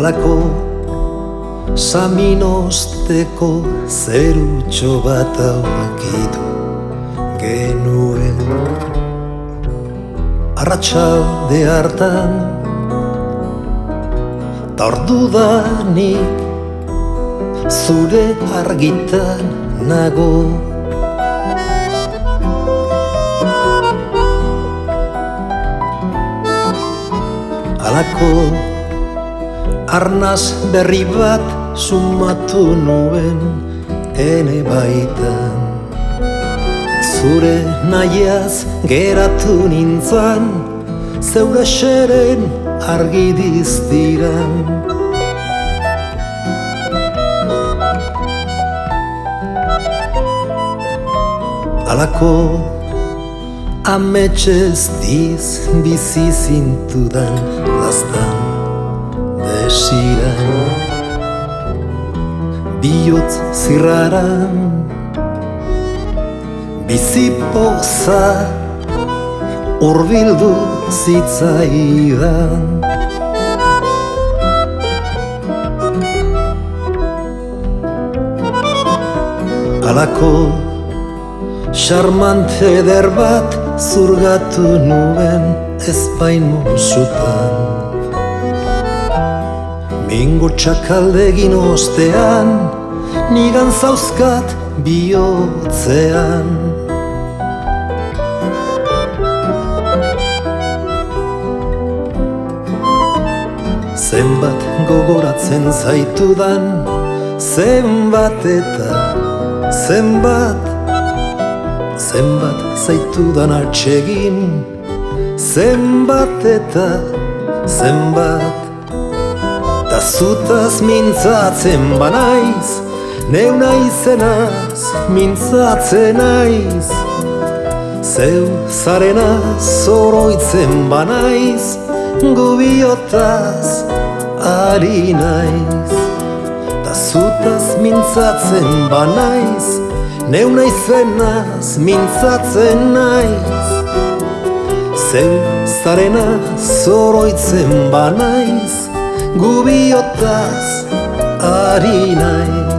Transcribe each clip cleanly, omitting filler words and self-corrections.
Halako saminosteko zerutxo bat aurkitu genuen. Arratsalde hartan ta ordudanik zure argitan nago. Halako arnaz berri bat sumatu nuen ene baitan. Zure nahiaz geratu nintzan, zeure xeren argi diztiran. Halako ametsez diz bizi zintudan laztan desiran. Bihotz zirraran bizipoza hurbildu zitzaidan. Halako charmante eder bat zurgatu nuen ezpain musutan. Mingo txakaldegin ostean, nigan zauzkat bihotzean. Zenbat gogoratzen zaitudan, zenbat eta zenbat zaitudan atsegin, zenbat eta zenbat. Ta zutaz mintzatzen banaiz, neu naizenaz mintzatzen naiz. Zeu zarenaz oroitzen banaiz, gubiotaz ari naiz. Ta zutaz mintzatzen banaiz, neu naizenaz mintzatzen naiz. Zeu zarenaz oroitzen banaiz, gubiotaz ari naiz.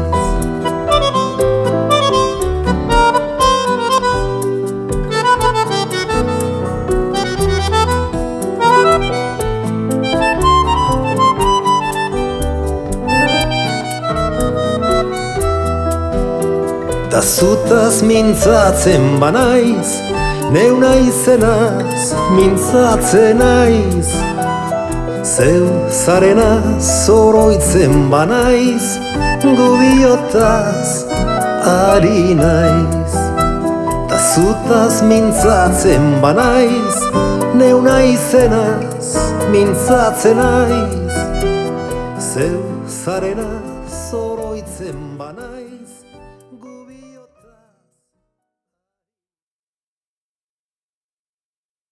Ta zutaz mintzatzen banaiz, neu naizenaz mintzatzen naiz. Zeu zarenaz oroitzen banaiz, gubiotaz ari naiz. Ta zutaz mintzatzen banaiz, neu naizenaz mintzatzen naiz. Zeu zarenaz oroitzen banaiz.